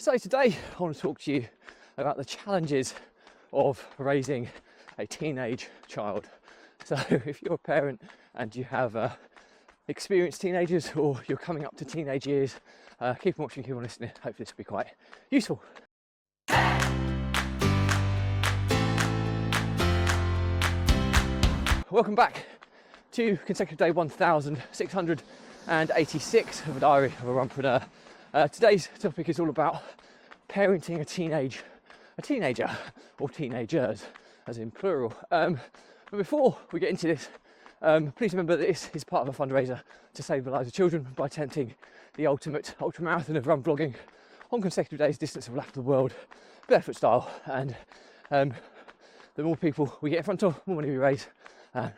So today I want to talk to you about the challenges of raising a teenage child. So if you're a parent and you have experienced teenagers, or you're coming up to teenage years, keep on watching, keep on listening. Hopefully this will be quite useful. Welcome back to consecutive day 1686 of a diary of a Runpreneur. Today's topic is all about parenting a teenager or teenagers, as in plural. But before we get into this, please remember that this is part of a fundraiser to save the lives of children by attempting the ultimate ultramarathon of run vlogging on consecutive days, distance of lap of the world, barefoot style. And the more people we get in front of, more money we raise,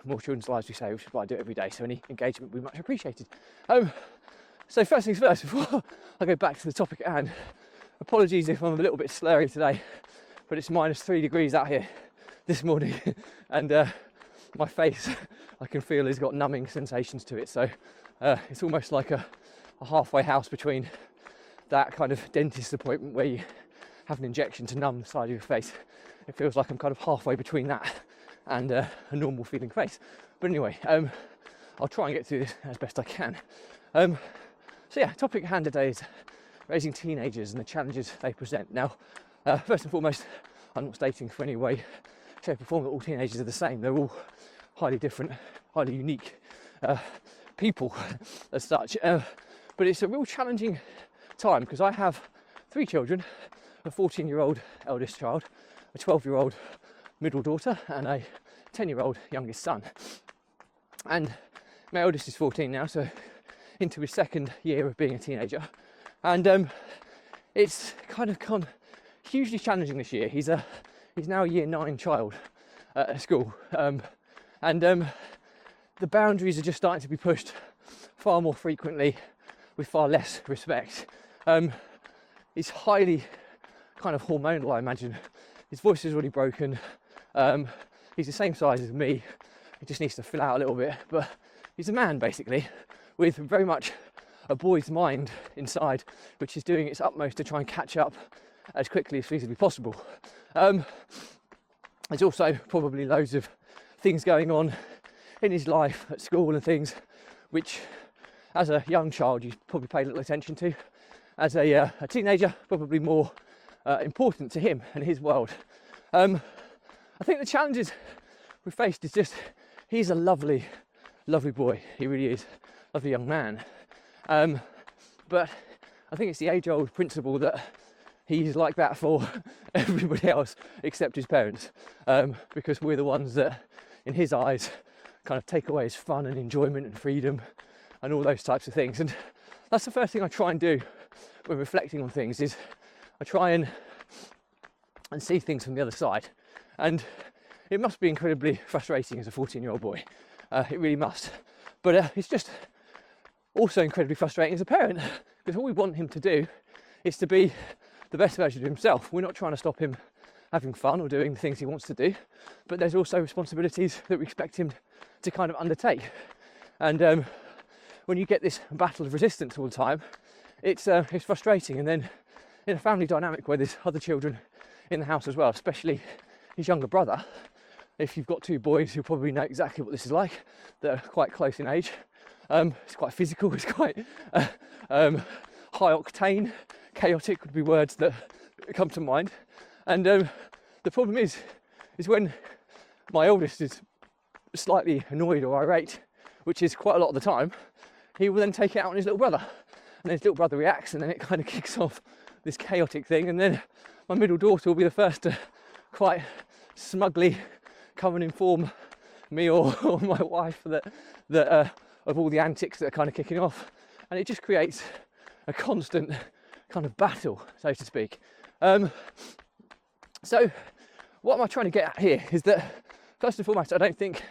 more children's lives we save, which is why I do it every day. So any engagement will be much appreciated. So first things first, before I go back to the topic at hand, apologies if I'm a little bit slurry today, but it's -3 degrees out here this morning, and my face, I can feel, has got numbing sensations to it. So it's almost like a halfway house between that kind of dentist appointment where you have an injection to numb the side of your face. It feels like I'm kind of halfway between that and a normal feeling face. But anyway, I'll try and get through this as best I can. So yeah, topic at hand today is raising teenagers and the challenges they present. Now, first and foremost, I'm not stating for any way, shape or form that all teenagers are the same. They're all highly different, highly unique people as such. But it's a real challenging time because I have 3 children, a 14-year-old eldest child, a 12-year-old middle daughter, and a 10-year-old youngest son. And my eldest is 14 now, so into his second year of being a teenager. And it's kind of gone hugely challenging this year. He's now a year 9 child at school. And the boundaries are just starting to be pushed far more frequently with far less respect. He's highly kind of hormonal, I imagine. His voice is already broken. He's the same size as me. He just needs to fill out a little bit, but he's a man basically, with very much a boy's mind inside, which is doing its utmost to try and catch up as quickly as feasibly possible. There's also probably loads of things going on in his life at school and things, which as a young child you probably pay little attention to. As a teenager, probably more important to him and his world. I think the challenges we faced is just, he's a lovely boy. He really is. Lovely young man. But I think it's the age-old principle that he's like that for everybody else except his parents, because we're the ones that, in his eyes, kind of take away his fun and enjoyment and freedom and all those types of things. And that's the first thing I try and do when reflecting on things, is I try and see things from the other side. And it must be incredibly frustrating as a 14-year-old boy. It really must. But it's just also incredibly frustrating as a parent, because all we want him to do is to be the best version of himself. We're not trying to stop him having fun or doing the things he wants to do, but there's also responsibilities that we expect him to kind of undertake. And when you get this battle of resistance all the time, it's frustrating. And then in a family dynamic where there's other children in the house as well, especially his younger brother, if you've got 2 boys, you'll probably know exactly what this is like. They're quite close in age. It's quite physical, it's quite high octane, chaotic would be words that come to mind. And the problem is when my oldest is slightly annoyed or irate, which is quite a lot of the time, he will then take it out on his little brother. And his little brother reacts, and then it kind of kicks off this chaotic thing. And then my middle daughter will be the first to quite smugly come and inform me or my wife that of all the antics that are kind of kicking off, and it just creates a constant kind of battle, so to speak. So what am I trying to get at here is that, first and foremost, I don't think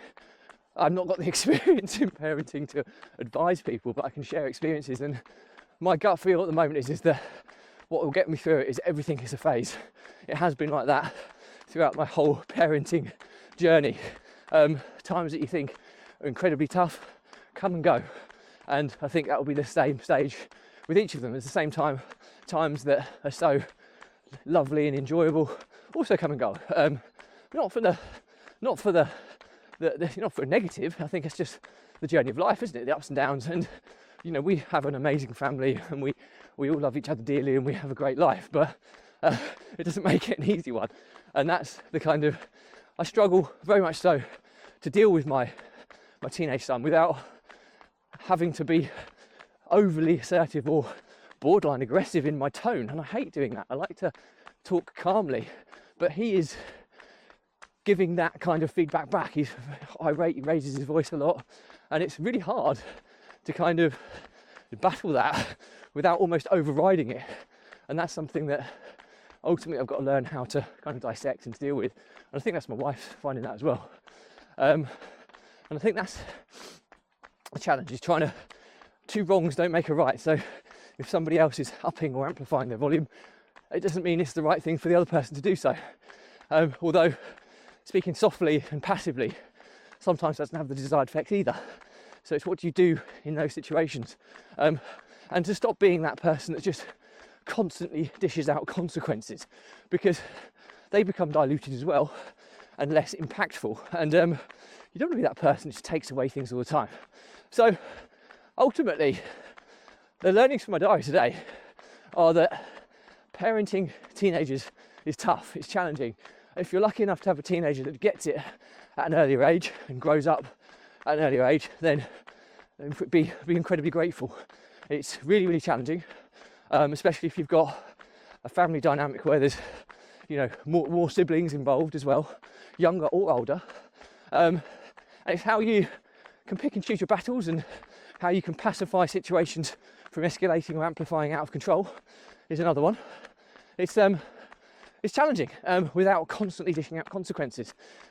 I've not got the experience in parenting to advise people, but I can share experiences, and my gut feel at the moment is that what will get me through it is everything is a phase. It has been like that throughout my whole parenting journey. Times that you think are incredibly tough come and go, and I think that will be the same stage with each of them. At the same time, times that are so lovely and enjoyable also come and go. Not for a negative. I think it's just the journey of life, isn't it? The ups and downs. And you know, we have an amazing family, and we all love each other dearly, and we have a great life. But it doesn't make it an easy one. And that's the kind of, I struggle very much so to deal with my teenage son without having to be overly assertive or borderline aggressive in my tone. And I hate doing that. I like to talk calmly, but he is giving that kind of feedback back. He's irate, he raises his voice a lot, and it's really hard to kind of battle that without almost overriding it. And that's something that ultimately I've got to learn how to kind of dissect and to deal with. And I think that's my wife finding that as well. And I think that's the challenge, is trying to, two wrongs don't make a right. So if somebody else is upping or amplifying their volume, it doesn't mean it's the right thing for the other person to do so. Although speaking softly and passively sometimes doesn't have the desired effect either. So it's what do you do in those situations? And to stop being that person that just constantly dishes out consequences, because they become diluted as well and less impactful. And you don't want to be that person that just takes away things all the time. So ultimately, the learnings from my diary today are that parenting teenagers is tough, it's challenging. If you're lucky enough to have a teenager that gets it at an earlier age and grows up at an earlier age, then be incredibly grateful. It's really, really challenging, especially if you've got a family dynamic where there's, you know, more siblings involved as well, younger or older. And it's how you can pick and choose your battles and how you can pacify situations from escalating or amplifying out of control is another one. It's challenging without constantly dishing out consequences.